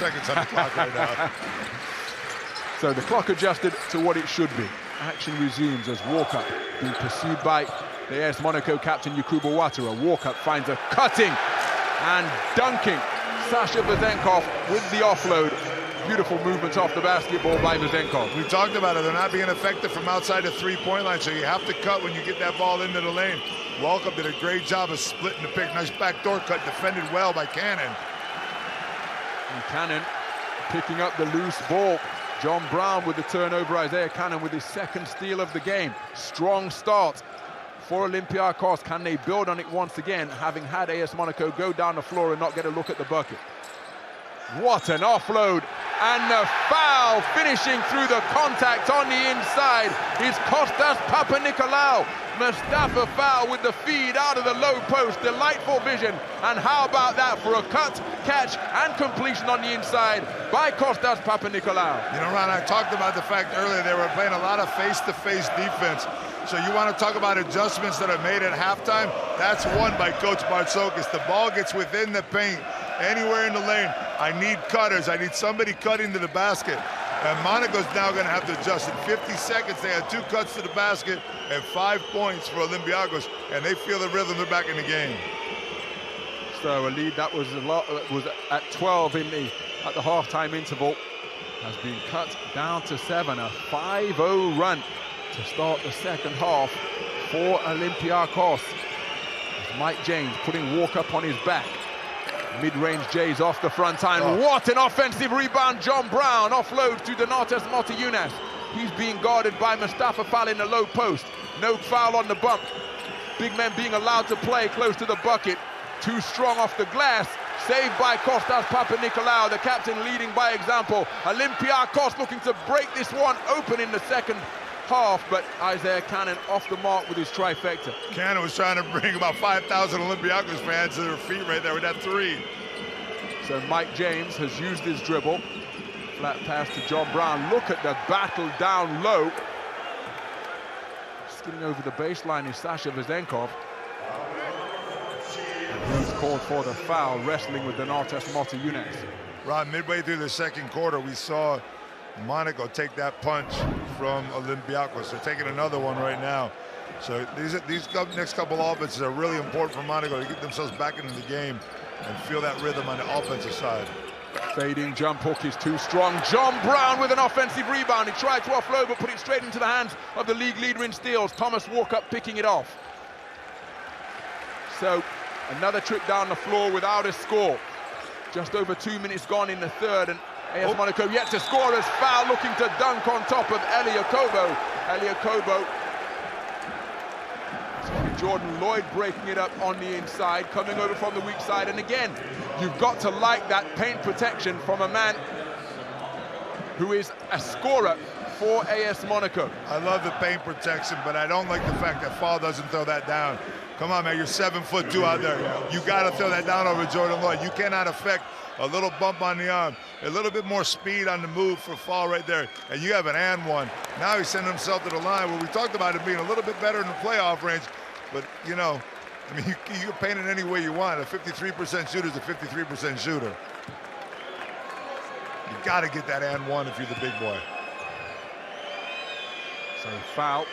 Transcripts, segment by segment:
seconds on the clock right now. So the clock adjusted to what it should be. Action resumes as Walkup being pursued by the AS Monaco captain Yakuba Ouattara. Walkup finds a cutting and dunking Sasha Vezenkov with the offload. Beautiful movements off the basketball by Vezenkov. We talked about it. They're not being effective from outside the three-point line, so you have to cut when you get that ball into the lane. Walkup did a great job of splitting the pick. Nice backdoor cut, defended well by Cannon. And Cannon picking up the loose ball. John Brown with the turnover. Isaiah Cannon with his second steal of the game. Strong start for Olympiacos. Can they build on it once again, having had AS Monaco go down the floor and not get a look at the bucket? What an offload, and the foul finishing through the contact on the inside is Kostas Papanikolaou. Mustafa Foul with the feed out of the low post, delightful vision, and how about that for a cut, catch and completion on the inside by Kostas Papanikolaou. You know, Ron, I talked about the fact earlier they were playing a lot of face-to-face defense. So you want to talk about adjustments that are made at halftime? That's one by Coach Bartzokis. The ball gets within the paint, anywhere in the lane. I need cutters. I need somebody cutting to the basket. And Monaco's now going to have to adjust. In 50 seconds, they had 2 cuts to the basket and 5 points for Olympiacos, and they feel the rhythm. They're back in the game. So a lead that was at 12 at the halftime interval has been cut down to 7. A 5-0 run to start the second half for Olympiacos. As Mike James putting Walkup on his back. Mid-range Jays off the front line. What an offensive rebound. John Brown offloads to Donatas Motiejunas. He's being guarded by Mustafa Foul in the low post. No foul on the bump. Big men being allowed to play close to the bucket. Too strong off the glass. Saved by Kostas Papanikolaou, the captain leading by example. Olympiacos looking to break this one open in the second half, but Isaiah Cannon off the mark with his trifecta. Cannon was trying to bring about 5,000 Olympiacos fans to their feet right there with that 3. So Mike James has used his dribble. Flat pass to John Brown. Look at the battle down low. Skidding over the baseline is Sasha Vezenkov. And he's called for the foul, wrestling with Donatas Motiejunas. Ron, midway through the second quarter, we saw Monaco take that punch from Olympiacos. They're taking another one right now. So these next couple offenses are really important for Monaco to get themselves back into the game and feel that rhythm on the offensive side. Fading jump hook is too strong. John Brown with an offensive rebound. He tried to offload but put it straight into the hands of the league leader in steals. Thomas Walkup picking it off. So another trip down the floor without a score. Just over 2 minutes gone in the third, and AS Monaco yet to score as Foul looking to dunk on top of Olympiacos. Olympiacos. Jordan Lloyd breaking it up on the inside, coming over from the weak side, and again, you've got to like that paint protection from a man who is a scorer for AS Monaco. I love the paint protection, but I don't like the fact that Foul doesn't throw that down. Come on, man, you're 7'2" out there. You got to throw that down over Jordan Lloyd. You cannot affect a little bump on the arm, a little bit more speed on the move for Foul right there, and you have an and one. Now he's sending himself to the line where we talked about it being a little bit better in the playoff range, but, you know, I mean, you can paint it any way you want. A 53% shooter is a 53% shooter. You got to get that and one if you're the big boy. So Foul.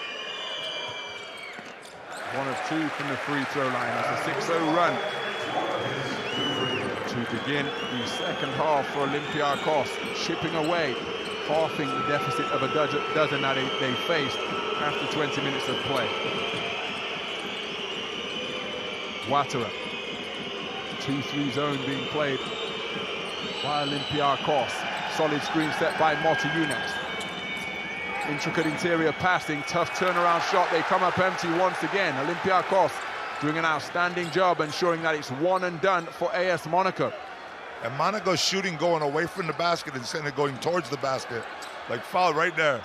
1 of 2 from the free throw line. That's a 6-0 run to begin the second half for Olympiacos, chipping away, halving the deficit of a dozen that they faced after 20 minutes of play. Ouattara, 2-3 zone being played by Olympiacos. Solid screen set by Motiejunas. Intricate interior passing, tough turnaround shot. They come up empty once again. Olympiacos doing an outstanding job ensuring that it's one and done for AS Monaco. And Monaco's shooting going away from the basket instead of going towards the basket. Like Foul right there.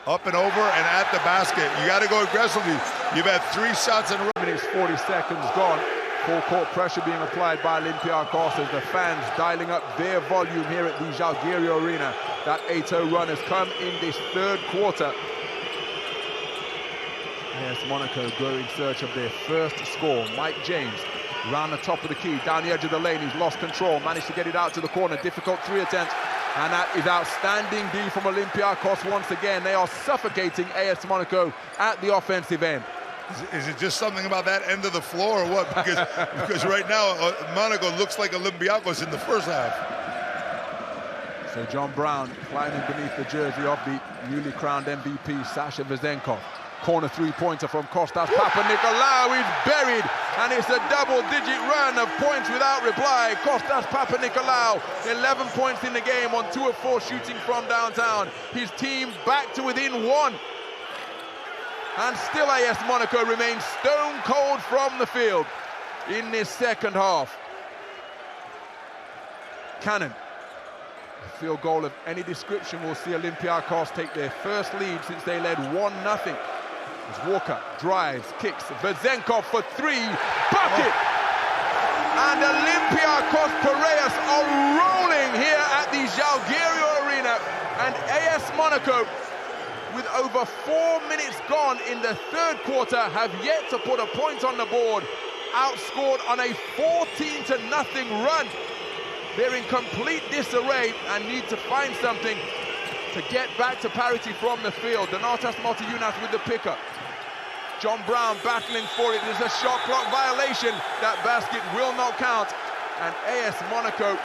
Up and over and at the basket. You got to go aggressively. You've had 3 shots in a row. Minutes 40 seconds gone. Full court pressure being applied by Olympiacos as the fans dialing up their volume here at the Jalgiria Arena. That 8-0 run has come in this third quarter. AS Monaco go in search of their first score. Mike James Round the top of the key, down the edge of the lane, he's lost control, managed to get it out to the corner, difficult 3 attempts, and that is outstanding D from Olympiacos once again. They are suffocating AS Monaco at the offensive end. Is it just something about that end of the floor or what? Because right now, Monaco looks like Olympiacos in the first half. So John Brown climbing beneath the jersey of the newly crowned MVP, Sasha Vezenkov. Corner three-pointer from Kostas Papanikolaou is buried, and it's a double-digit run of points without reply. Kostas Papanikolaou, 11 points in the game on 2 of 4 shooting from downtown. His team back to within 1. And still AS Monaco remains stone cold from the field in this second half. Cannon. A field goal of any description will see Olympiacos take their first lead since they led 1-0. As Walker drives, kicks, Vezenkov for 3, bucket! And Olympiacos Piraeus are rolling here at the Zalgiris Arena, and AS Monaco, with over 4 minutes gone in the third quarter, have yet to put a point on the board, outscored on a 14-0 run. They're in complete disarray and need to find something to get back to parity from the field. Donatas Motiejunas with the pickup. John Brown battling for it. There's a shot clock violation. That basket will not count. And AS Monaco,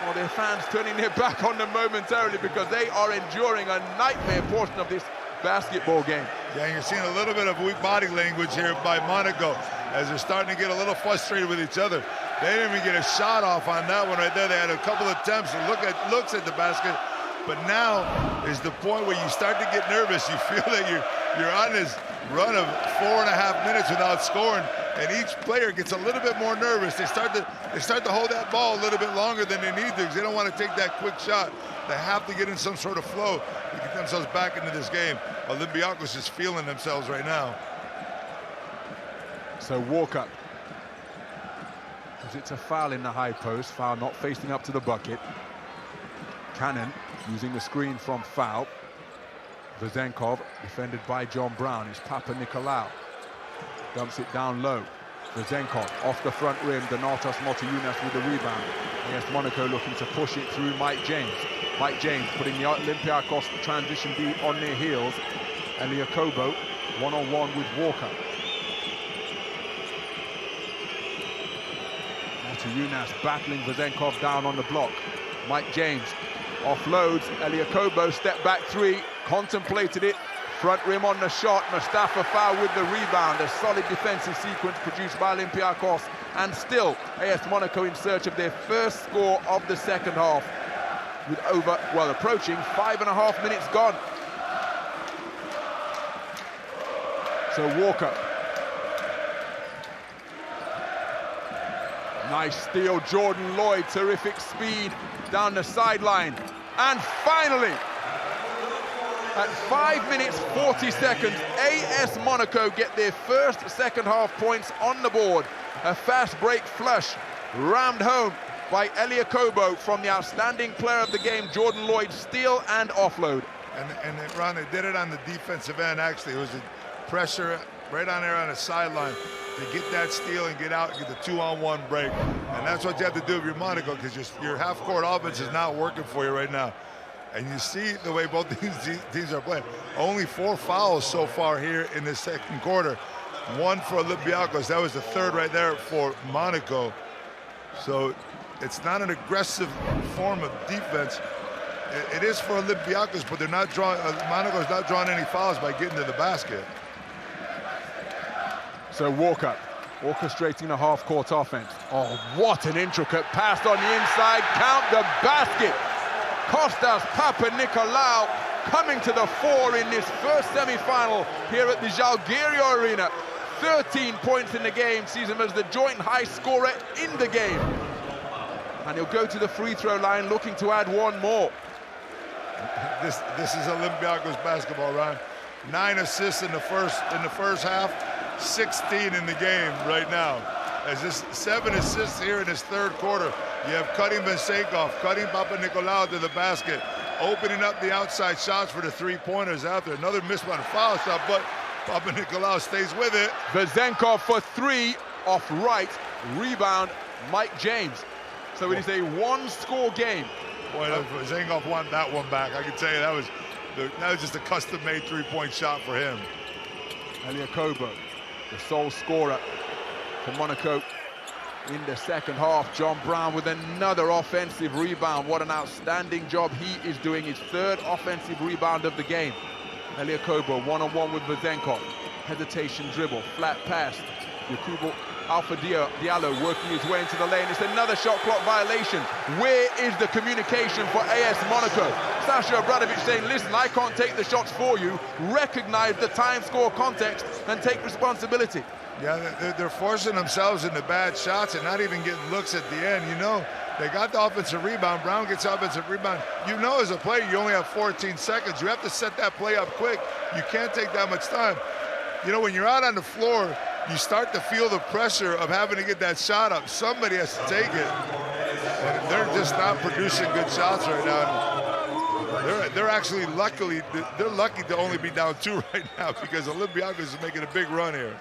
well, their fans turning their back on them momentarily because they are enduring a nightmare portion of this basketball game. Yeah, and you're seeing a little bit of weak body language here by Monaco as they're starting to get a little frustrated with each other. They didn't even get a shot off on that one right there. They had a couple of attempts and looks at the basket. But now is the point where you start to get nervous. You feel that you're on this run of 4.5 minutes without scoring, and each player gets a little bit more nervous. They start to hold that ball a little bit longer than they need to because they don't want to take that quick shot. They have to get in some sort of flow to get themselves back into this game. Olympiacos is feeling themselves right now. So Walker, because it's a foul in the high post, foul not facing up to the bucket. Cannon using the screen from foul. Vezenkov, defended by John Brown, is Papanikolaou. Dumps it down low. Vezenkov off the front rim, Donatas Motiejunas with the rebound. AS Monaco looking to push it through Mike James. Mike James putting the Olympiacos transition D on their heels. Eliakobo one-on-one with Walker. Motiejunas battling Vezenkov down on the block. Mike James offloads, Eliakobo step back 3, contemplated it, front rim on the shot, Mustafa Fowl with the rebound. A solid defensive sequence produced by Olympiacos, and still AS Monaco in search of their first score of the second half with approaching 5.5 minutes gone. So Walker, nice steal, Jordan Lloyd, terrific speed down the sideline. And finally, at 5 minutes 40 seconds, AS Monaco get their first second half points on the board. A fast break flush rammed home by Eliakobo from the outstanding player of the game, Jordan Lloyd, steal and offload. And Ron, they did it on the defensive end, actually. It was a pressure right on there on the sideline to get that steal and get out and get the 2-on-1 break. And that's what you have to do if you're Monaco, because your half-court offense is not working for you right now. And you see the way both these teams are playing. Only 4 fouls so far here in the second quarter. 1 for Olympiacos. That was the 3rd right there for Monaco. So it's not an aggressive form of defense. It is for Olympiacos, but they're not drawing. Monaco's not drawing any fouls by getting to the basket. So Walker, orchestrating a half-court offense. Oh, what an intricate pass on the inside. Count the basket. Kostas Papanikolaou coming to the fore in this first semi-final here at the Zalgiris Arena. 13 points in the game, sees him as the joint high scorer in the game. And he'll go to the free throw line looking to add 1 more. This is Olympiacos basketball, Ryan. 9 assists in the first half, 16 in the game right now. As this 7 assists here in his 3rd quarter. You have cutting Vezenkov, cutting Papanikolaou to the basket, opening up the outside shots for the 3-pointers out there. Another missed one, foul shot, but Papanikolaou stays with it. Vezenkov for 3 off right, rebound, Mike James. So it is a one-score game. Boy, Zenkov won that one back. I can tell you that was just a custom-made three-point shot for him. Olympiacos, the sole scorer for Monaco in the second half. John Brown with another offensive rebound. What an outstanding job he is doing. His third offensive rebound of the game. Olympiacos one-on-one with Vezenkov. Hesitation dribble, flat pass. Yakubu Alpha Diallo working his way into the lane. It's another shot clock violation. Where is the communication for AS Monaco? Sasha Obradovic saying, listen, I can't take the shots for you. Recognize the time, score, context, and take responsibility. Yeah, they're forcing themselves into bad shots and not even getting looks at the end. You know, they got the offensive rebound. Brown gets offensive rebound. You know, as a player, you only have 14 seconds. You have to set that play up quick. You can't take that much time. You know, when you're out on the floor, you start to feel the pressure of having to get that shot up. Somebody has to take it. And they're just not producing good shots right now. They're actually lucky to only be down 2 right now because Olympiacos is making a big run here.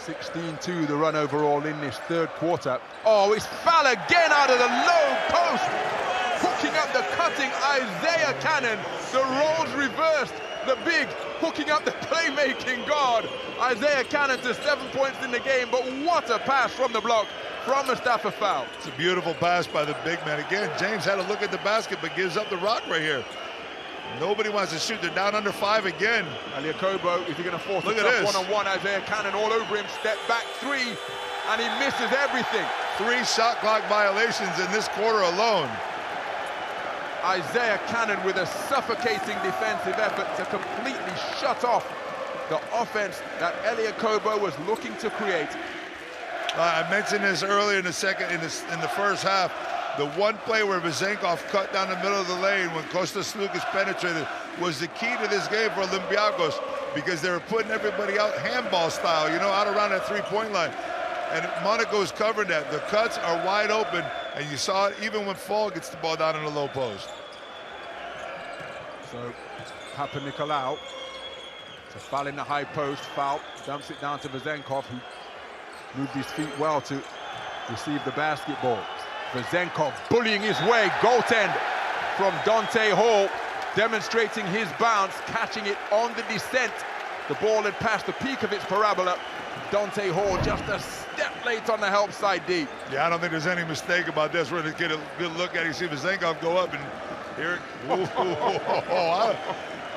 16-2 the run overall in this third quarter. Oh, it's foul again out of the low post. Hooking up the cutting Isaiah Cannon. The roles reversed. The big hooking up the playmaking guard. Isaiah Cannon to 7 points in the game, but what a pass from the block from Mustafa Foul. It's a beautiful pass by the big man. Again, James had to look at the basket, but gives up the rock right here. Nobody wants to shoot. They're down under 5 again. Olympiacos, is he going to force a tough one-on-one? Isaiah Cannon all over him. Step back 3, and he misses everything. 3 shot clock violations in this quarter alone. Isaiah Cannon with a suffocating defensive effort to completely shut off the offense that Olympiacos was looking to create. I mentioned this earlier in the first half. The one play where Vezenkov cut down the middle of the lane when Kostas Lucas penetrated was the key to this game for Olympiacos because they were putting everybody out handball style, you know, out around that three-point line. And Monaco's covering that. The cuts are wide open, and you saw it even when Fall gets the ball down in the low post. So, Papa Nicolau, to foul in the high post, foul, dumps it down to Vezenkov, who moved his feet well to receive the basketball. Vezenkov bullying his way, goaltend from Dante Hall, demonstrating his bounce, catching it on the descent. The ball had passed the peak of its parabola. Dante Hall just a step late on the help side D. Yeah, I don't think there's any mistake about this. We're going to get a good look at it. You see Vezenkov go up and here.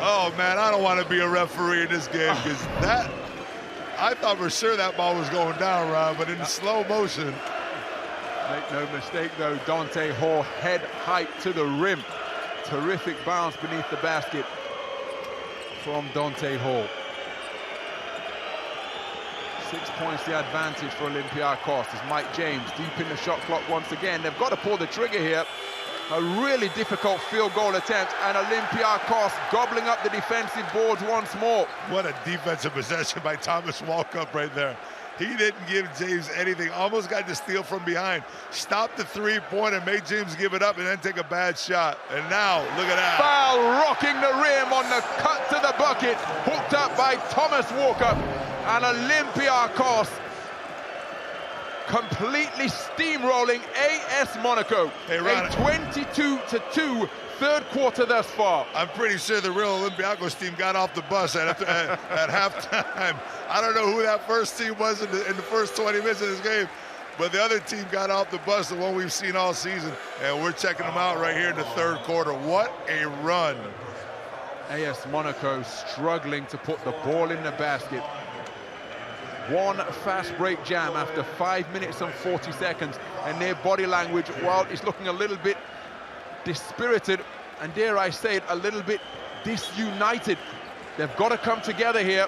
Oh, man, I don't want to be a referee in this game because that, I thought for sure that ball was going down, Ron, but in slow motion. Make no mistake, though, Dante Hall head height to the rim. Terrific bounce beneath the basket from Dante Hall. 6 points the advantage for Olympiacos as Mike James deep in the shot clock once again. They've got to pull the trigger here. A really difficult field goal attempt, and Olympiacos gobbling up the defensive boards once more. What a defensive possession by Thomas Walkup right there. He didn't give James anything. Almost got to steal from behind. Stopped the three-pointer, made James give it up, and then take a bad shot. And now, look at that. Foul rocking the rim on the cut to the bucket. Hooked up by Thomas Walkup. And Olympiacos completely steamrolling AS Monaco. Hey, Ron, a 22-2 third quarter thus far. I'm pretty sure the real Olympiacos team got off the bus at halftime. I don't know who that first team was in the first 20 minutes of this game, but the other team got off the bus, the one we've seen all season, and we're checking them out right here in the third quarter. What a run. AS Monaco struggling to put the ball in the basket. One fast break jam after 5 minutes and 40 seconds, and their body language, well, it's looking a little bit dispirited, and dare I say it, a little bit disunited. They've got to come together here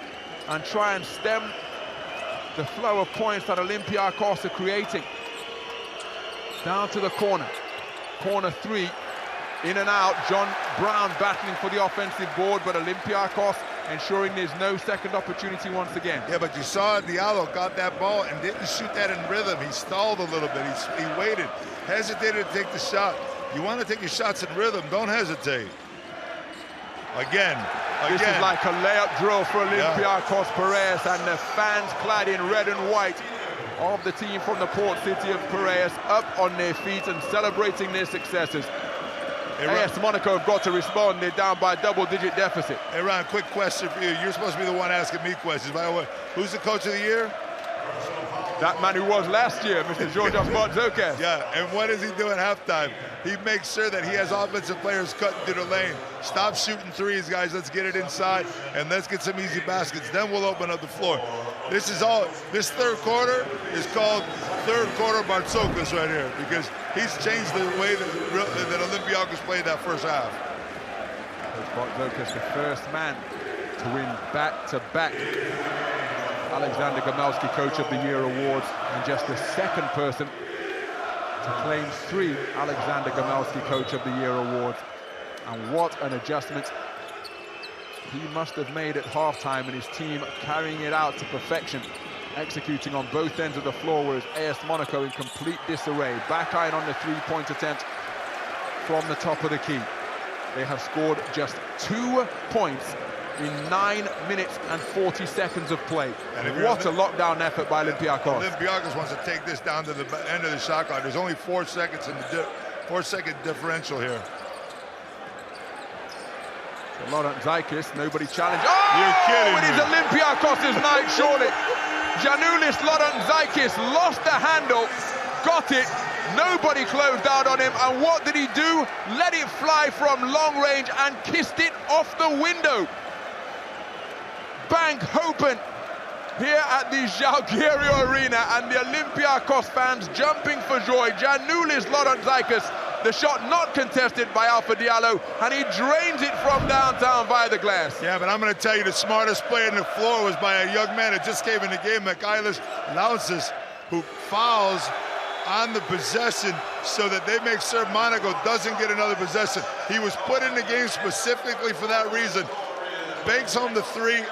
and try and stem the flow of points that Olympiacos are creating. Down to the corner. Corner 3, in and out. John Brown battling for the offensive board, but Olympiacos ensuring there's no second opportunity once again. Yeah, but you saw Diallo got that ball and didn't shoot that in rhythm. He stalled a little bit. He waited, hesitated to take the shot. You want to take your shots in rhythm, don't hesitate. Again. This is like a layup drill for Olympiacos Piraeus, and the fans clad in red and white of the team from the port city of Piraeus up on their feet and celebrating their successes. AS Monaco have got to respond. They're down by a double-digit deficit. Hey, Ron, quick question for you. You're supposed to be the one asking me questions. By the way, who's the coach of the year? That man who was last year, Mr. Georgios Bartzokes. Yeah, and what does he do at halftime? He makes sure that he has offensive players cutting through the lane. Stop shooting threes, guys. Let's get it inside, and let's get some easy baskets. Then we'll open up the floor. This third quarter is called third quarter Bartzokes right here, because he's changed the way that Olympiacos played that first half. Bartzokes, the first man to win back-to-back Alexander Gamelski Coach of the Year awards, and just the second person to claim 3 Alexander Gamelski Coach of the Year awards. And what an adjustment he must have made at halftime, and his team carrying it out to perfection, executing on both ends of the floor, whereas AS Monaco in complete disarray. Back iron on the three-point attempt from the top of the key. They have scored just 2 points in 9 minutes and 40 seconds of play. What a lockdown effort by Olympiacos. Olympiacos wants to take this down to the end of the shot clock. There's only 4 seconds in the 4-second differential here. Laurent Zaikis, nobody challenged. Oh, you're kidding me. It is Olympiacos' night, surely. Giannoulis Laurent Zaikis lost the handle, got it. Nobody closed out on him, and what did he do? Let it fly from long range and kissed it off the window. Bank open here at the Jalgirio Arena, and the Olympiacos fans jumping for joy. Giannoulis Laurent Zaikis, the shot not contested by Alpha Diallo, and he drains it from downtown via the glass. Yeah, but I'm going to tell you, the smartest player on the floor was by a young man that just came in the game, Michaelis Lausas, who fouls on the possession so that they make sure Monaco doesn't get another possession. He was put in the game specifically for that reason. Banks home the 3,